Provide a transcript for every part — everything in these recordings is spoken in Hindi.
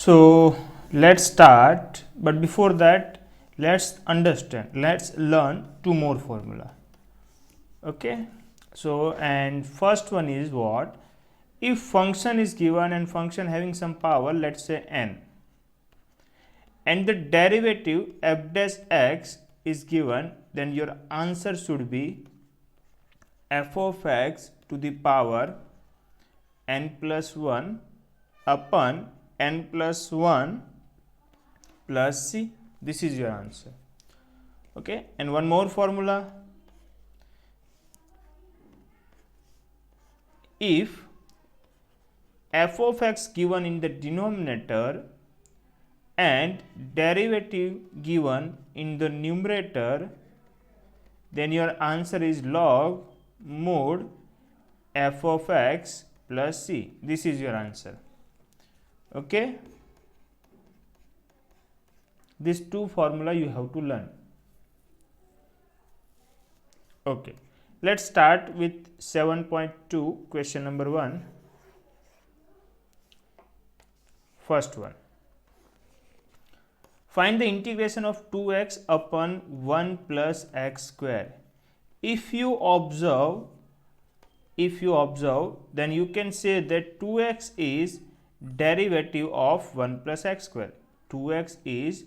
So let's start, but before that let's learn two more formula. Okay, so and first one is what? If function is given and function having some power, let's say n, and the derivative f dash x is given, then your answer should be f of x to the power n plus 1 upon n plus 1 plus c. This is your answer. Okay, and one more formula. If f of x given in the denominator and derivative given in the numerator, then your answer is log mod f of x plus c. This is your answer. Okay, these two formula you have to learn. Okay, let's start with 7.2 question number 1. First one, find the integration of 2x upon 1 plus x square. If you observe, then you can say that 2x is derivative of 1 plus x square. 2x is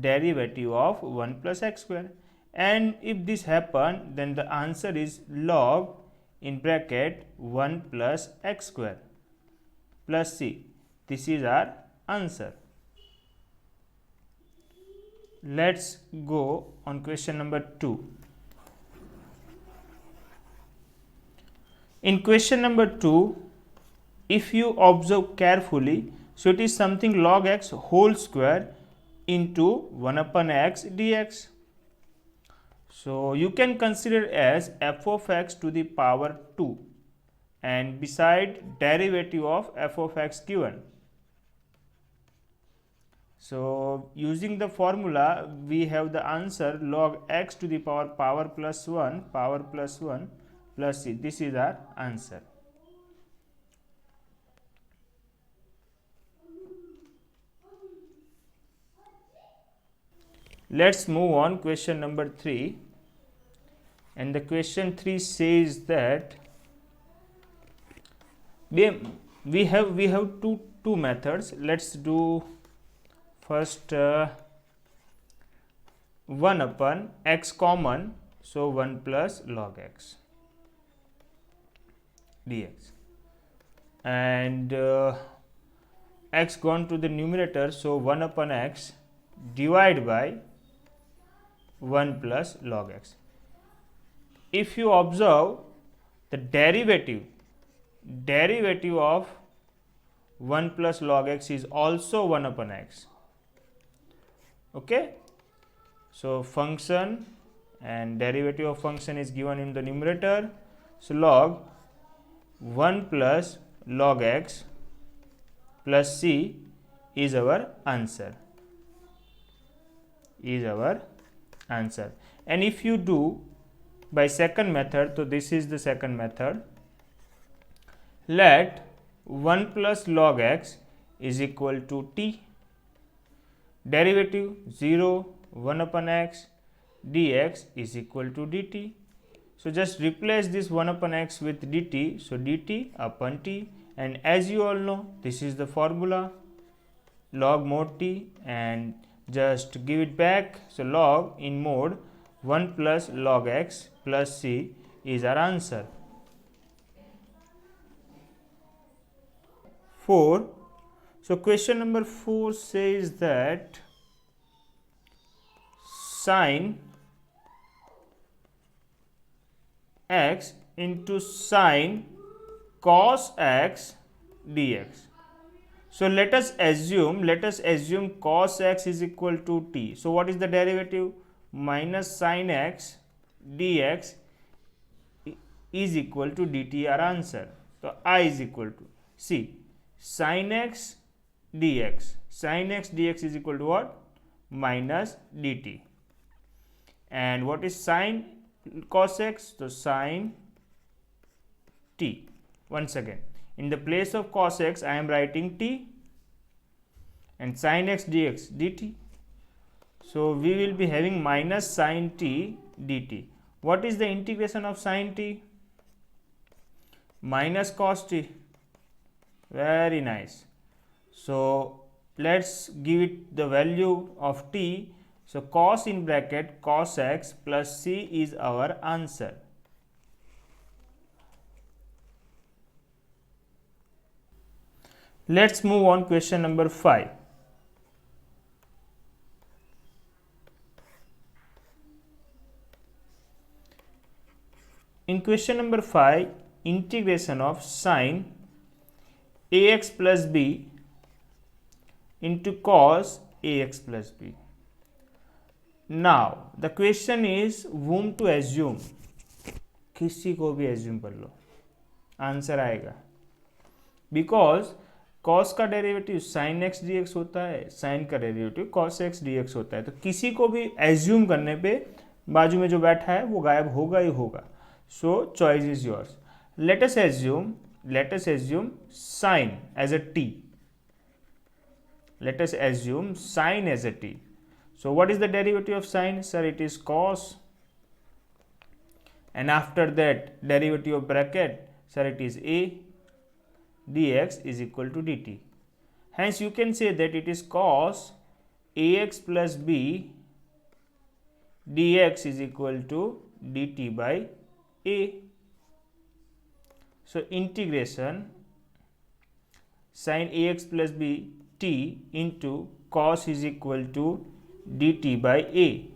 derivative of 1 plus x square, and if this happen, then the answer is log in bracket 1 plus x square plus c. This is our answer. Let's go on question number 2. In question number 2, if you observe carefully, so it is something log x whole square into 1 upon x dx. So you can consider as f of x to the power 2 and beside derivative of f of x given. So using the formula, we have the answer log x to the power plus 1 plus c. This is our answer. Let's move on question number 3, and the question 3 says that we have two methods. Let's do first 1 upon x common, so 1 plus log x dx, and x gone to the numerator, so 1 upon x divided by 1 plus log x. If you observe, the derivative of 1 plus log x is also 1 upon x. Okay, so function and derivative of function is given in the numerator, so log 1 plus log x plus c is our answer. And if you do by second method, so this is the second method. Let 1 plus log x is equal to t, derivative 0, 1 upon x dx is equal to dt. So just replace this 1 upon x with dt, so dt upon t, and as you all know, this is the formula log mod t, and just give it back, so log in mod 1 plus log x plus c is our answer. 4. So question number 4 says that sin x into sin cos x dx. So let us assume cos x is equal to t. So what is the derivative? Minus sin x dx is equal to dt, our answer. So I is equal to, see, sin x dx is equal to what? Minus dt. And what is sin cos x? So sin t. Once again, in the place of cos x I am writing t, and sin x dx dt. So we will be having minus sin t dt. What is the integration of sin t? Minus cos t. Very nice. So let's give it the value of t. So cos in bracket cos x plus c is our answer. Let's move on question number 5. In question number 5, integration of sin ax plus b into cos ax plus b. Now the question is whom to assume. किसी को भी assume कर लो, आंसर आएगा. बिकॉज cos का डेरिवेटिव sin x dx होता है, sin का डेरिवेटिव cos x dx होता है. तो किसी को भी assume करने पे बाजू में जो बैठा है वो गायब होगा ही होगा. So choice is yours. Let us assume sin as a t. Let us assume sin as a t. So what is the derivative of sin? Sir, it is cos. And after that derivative of bracket, sir, it is a dx is equal to dt. Hence you can say that it is cos ax plus b dx is equal to dt by a. So integration sin ax plus b t into cos is equal to dt by a.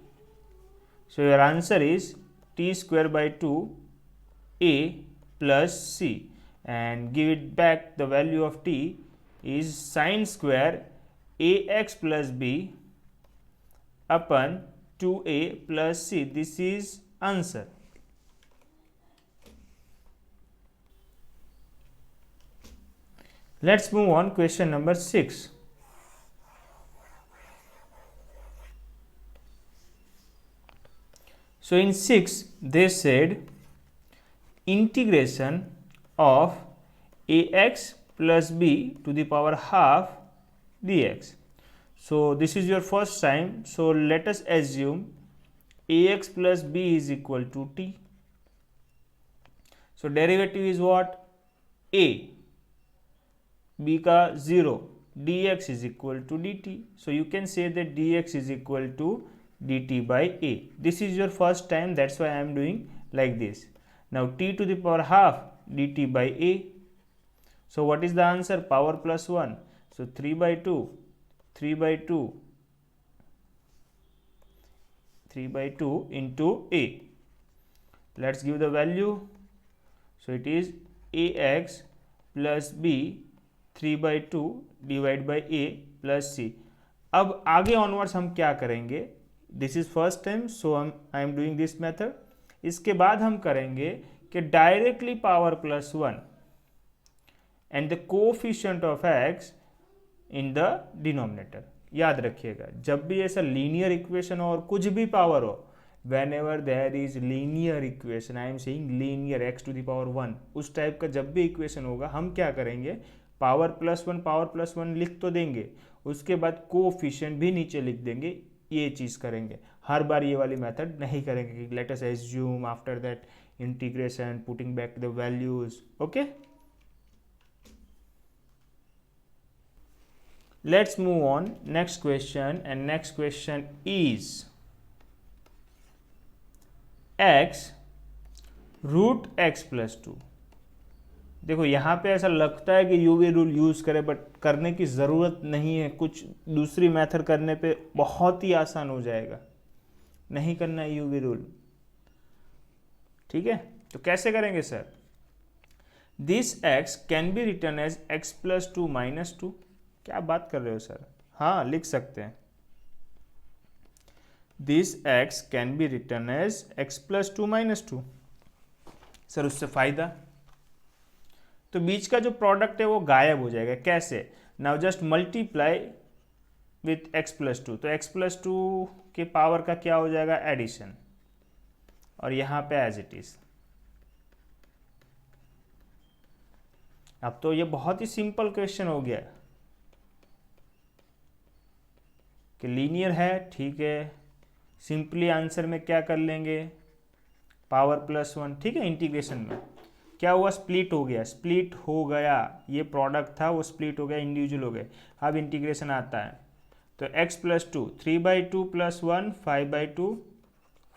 So your answer is t square by 2 a plus c, and give it back the value of t is sin square ax plus b upon 2a plus c. This is answer. Let's move on question number 6. So in 6 they said integration of ax plus b to the power half dx. So this is your first time. So let us assume ax plus b is equal to t. So derivative is what? A, b का 0, dx is equal to dt. So you can say that dx is equal to dt by a. This is your first time, that's why I am doing like this. Now t to the power half dt by a. So what is the answer? Power plus 1. So 3 by 2, 3 by 2, 3 by 2 into a. Let's give the value. So it is ax plus b 3 by 2 divide by a plus c. अब आगे ऑनवर्ड्स हम क्या करेंगे? This is first time, so I am doing this method. इसके बाद हम करेंगे कि directly power plus 1 and the coefficient of x in the denominator. याद रखिएगा, जब भी ऐसा लीनियर इक्वेशन और कुछ भी पावर हो, whenever there is linear equation, I am saying linear x to the power 1, उस टाइप का जब भी इक्वेशन होगा हम क्या करेंगे? पावर प्लस 1 लिख तो देंगे, उसके बाद कोफिशिएंट भी नीचे लिख देंगे. ये चीज़ करेंगे, हर बार ये वाली मेथड नहीं करेंगे कि late us assume, after that integration, putting back the values. Okay, let's move on next question, and next question is x root x plus 2. देखो यहाँ पे ऐसा लगता है कि यूवी रूल यूज करें, बट करने की ज़रूरत नहीं है. कुछ दूसरी मेथड करने पे बहुत ही आसान हो जाएगा. नहीं करना है यूवी रूल, ठीक है? तो कैसे करेंगे sir? This x can be written as x plus 2 minus 2. क्या बात कर रहे हो सर? हाँ, लिख सकते हैं. This x can be written as x plus 2 minus 2. Sir उससे फायदा, तो बीच का जो प्रोडक्ट है वो गायब हो जाएगा. कैसे? Now just multiply with x plus 2. तो x प्लस 2 के पावर का क्या हो जाएगा? एडिशन, और यहाँ पे एज इट इज. अब तो ये बहुत ही सिंपल क्वेश्चन हो गया. कि लीनियर है, ठीक है, सिंपली आंसर में क्या कर लेंगे, पावर प्लस 1, ठीक है। इंटीग्रेशन में क्या हुआ, स्प्लिट हो गया, स्प्लिट हो गया, ये प्रोडक्ट था वो स्प्लिट हो गया, इंडिविजुअल हो गए। अब इंटीग्रेशन आता है तो x plus 2, 3/2 plus 1, 5/2,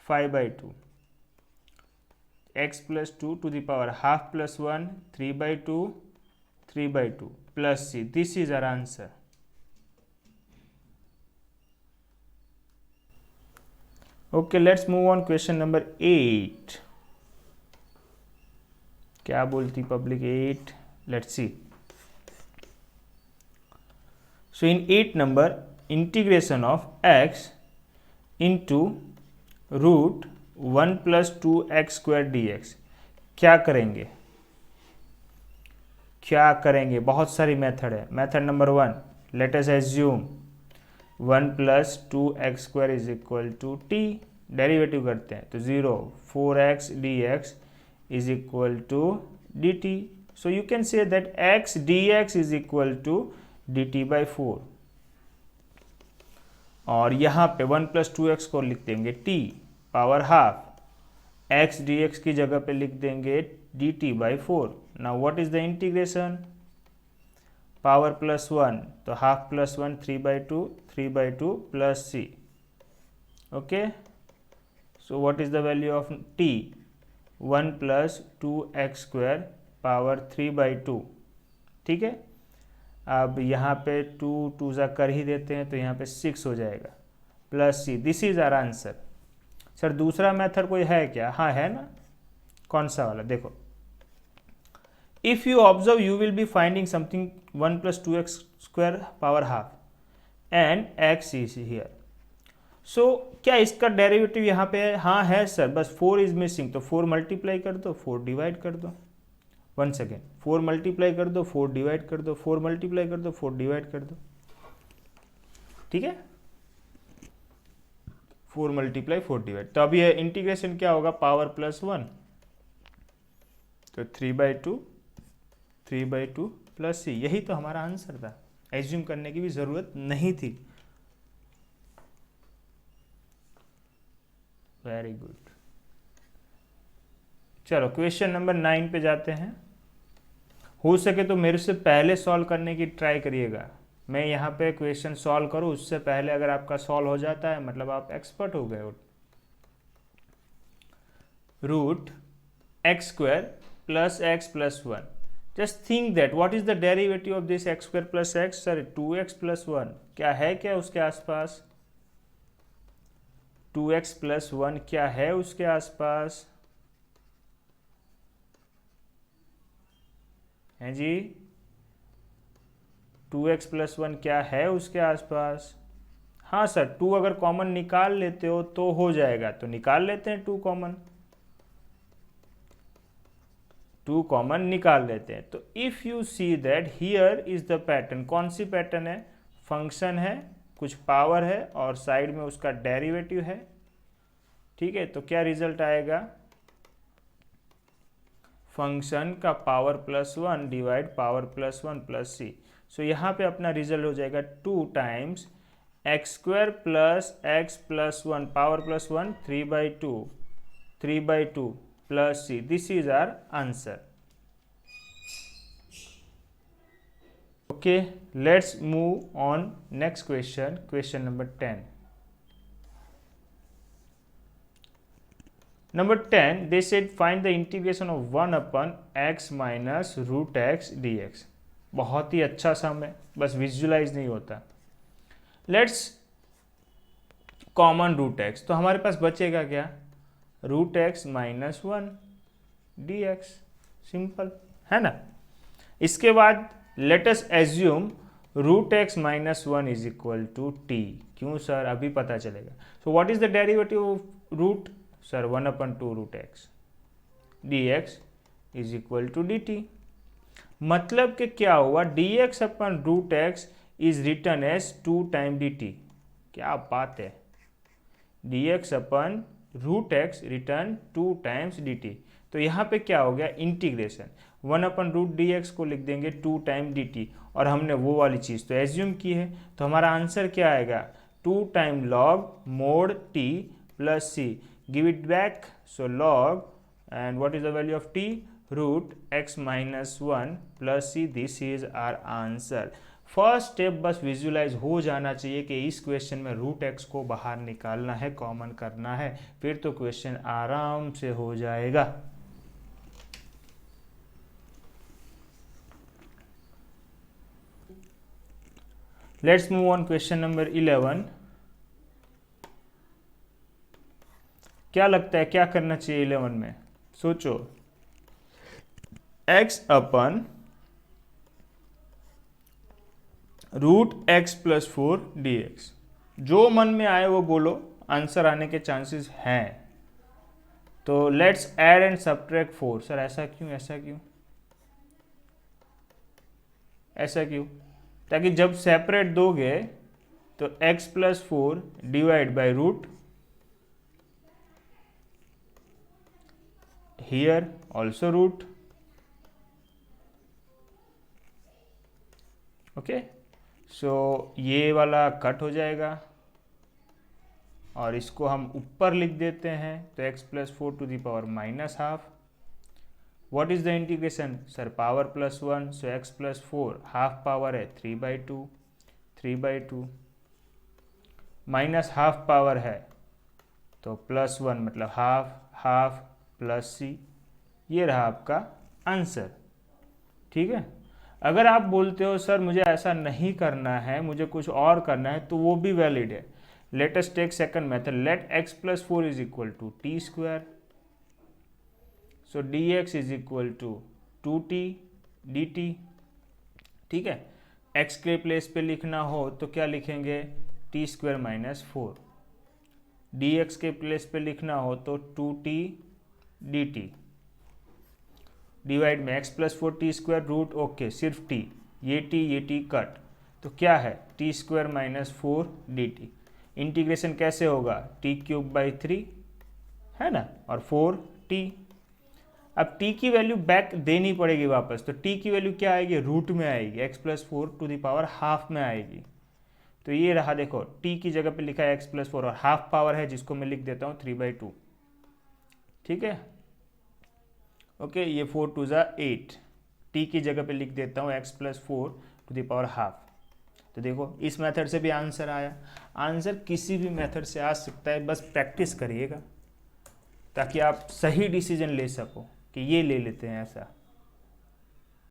5/2, x plus 2 to the power half plus 1, 3/2, 3/2 plus c, this is our answer. Okay, let's move on question number 8। क्या बोलती public 8, let's see. So in 8 number, integration of x into root 1 plus 2x² dx, क्या करेंगे, क्या करेंगे, बहुत सारी मेथड है। Method number 1, let us assume 1 plus 2x² is equal to t, derivative करते हैं तो 0, 4x dx is equal to dt. So you can say that x dx is equal to dt by 4, और यहाँ पे 1 प्लस 2x को लिख देंगे t power half, x dx की जगह पे लिख देंगे dt by 4। Now what is the integration, power plus 1 तो half plus 1, 3/2, 3/2 plus c। Okay, so what is the value of t, 1 plus 2x² power 3/2, ठीक है। अब यहाँ पे 2 2 जा कर ही देते हैं तो यहाँ पे 6 हो जाएगा plus c, this is our answer. Sir दूसरा मेथड कोई है क्या, हाँ है ना, कौन सा वाला, देखो, if you observe you will be finding something 1 plus 2x² power half and x is here. So क्या इसका डेरिवेटिव यहाँ पे है, हाँ है सर, बस 4 इज मिसिंग, तो 4 मल्टीप्लाई कर दो, 4 डिवाइड कर दो, 1 सेकेंड, 4 मल्टीप्लाई कर दो, 4 डिवाइड कर दो, 4 मल्टीप्लाई कर दो, 4 डिवाइड कर दो, ठीक है, 4 मल्टीप्लाई 4 डिवाइड। तो अब ये इंटीग्रेशन क्या होगा, पावर प्लस 1, तो 3/2, 3/2 प्लस c, यही तो हमारा आंसर था, एज्यूम करने की भी जरूरत नहीं थी। Very good. चलो क्वेश्चन नंबर 9 पे जाते हैं। हो सके तो मेरे से पहले सॉल्व करने की ट्राई करिएगा, मैं यहाँ पे क्वेश्चन सॉल्व करूँ उससे पहले अगर आपका सॉल्व हो जाता है मतलब आप एक्सपर्ट हो गए हो। Root x² plus x plus 1, just think that what is the derivative of this x² plus x, sir 2x plus 1, क्या है क्या उसके आसपास, 2x प्लस 1 क्या है उसके आसपास, हैं जी, 2x प्लस 1 क्या है उसके आसपास, हाँ सर 2 अगर कॉमन निकाल लेते हो तो हो जाएगा, तो निकाल लेते हैं 2 कॉमन, 2 कॉमन निकाल लेते हैं। तो if you see that here is the pattern, कौन सी पैटर्न है, फंक्शन है, कुछ पावर है और साइड में उसका डेरिवेटिव है, ठीक है। तो क्या रिजल्ट आएगा, फंक्शन का power plus 1 divide power plus 1 plus c। So यहाँ पे अपना रिजल्ट हो जाएगा 2 times x² plus x plus 1 power plus 1, 3/2, 3/2 plus c, this is our answer. Okay, let's move on next question, question number 10। Number 10, they said find the integration of 1 upon x minus root x dx। बहुत ही अच्छा सम है, बस विजुलाइज नहीं होता। लेट्स कॉमन रूट x, तो हमारे पास बचेगा क्या, root x minus 1 dx, simple है ना। इसके बाद let us assume root x minus 1 is equal to t, क्यों सर, अभी पता चलेगा। So what is the derivative of root, sir 1/2 root x dx is equal to dt, मतलब कि क्या हुआ, dx अपन root x is written as 2 time dt, क्या बात है, dx अपन root x written 2 times dt। तो यहाँ पे क्या हो गया, इंटीग्रेशन 1/रूट dx को लिख देंगे 2 टाइम dt, और हमने वो वाली चीज़ तो एज्यूम की है, तो हमारा आंसर क्या आएगा, 2 time log mod t plus c. Give it back. So log, and what is the value of t? Root x minus 1 plus c. This is our answer. First step बस विजुलाइज हो जाना चाहिए कि इस क्वेश्चन में रूट एक्स को बाहर निकालना है, कॉमन करना है, फिर तो क्वेश्चन आराम से हो जाएगा। Let's move on question number 11। क्या लगता है क्या करना चाहिए 11 में? सोचो। x अपन root x plus 4 d x, जो मन में आए वो बोलो, आंसर आने के चांसेस हैं। तो let's add and subtract 4। Sir ऐसा क्यों, ऐसा क्यों, ऐसा क्यों? ताकि जब सेपरेट दोगे तो x plus 4 divide by root, here also root, okay. So ये वाला कट हो जाएगा और इसको हम ऊपर लिख देते हैं, तो x plus 4 to the power minus half. What is the integration? Sir power plus 1, so x plus 4 half power है 3/2, 3/2 माइनस हाफ पावर है तो प्लस 1 मतलब हाफ, हाफ प्लस c। ये रहा आपका आंसर, ठीक है। अगर आप बोलते हो सर मुझे ऐसा नहीं करना है, मुझे कुछ और करना है, तो वो भी वैलिड है। Let us take second method. Let x plus 4 is equal to t square, so dx is equal to 2t dt, ठीक है। x के प्लेस पे लिखना हो तो क्या लिखेंगे? T square minus 4। dx के प्लेस पे लिखना हो तो 2t dt, डिवाइड में x plus 4 t square root, okay सिर्फ t, ये t कट, तो क्या है? T square minus 4 d t. Integration कैसे होगा? टी क्यूब बाई 3 है ना, और 4t। अब t की वैल्यू बैक देनी पड़ेगी वापस, तो t की वैल्यू क्या आएगी? रूट में आएगी, x plus 4 to the power half में आएगी। तो ये रहा, देखो t की जगह पे लिखा है x प्लस 4 और हाफ पावर है जिसको मैं लिख देता हूँ 3/2, ठीक है। ओके, ये 4 टू ज़ा 8, t की जगह पे लिख देता हूँ x plus 4 to the power half. तो देखो इस मेथड से भी आंसर आया। आंसर किसी भी मेथड से आ सकता है, बस प्रैक्टिस करिएगा ताकि आप सही डिसीजन ले सको कि ये ले लेते हैं ऐसा।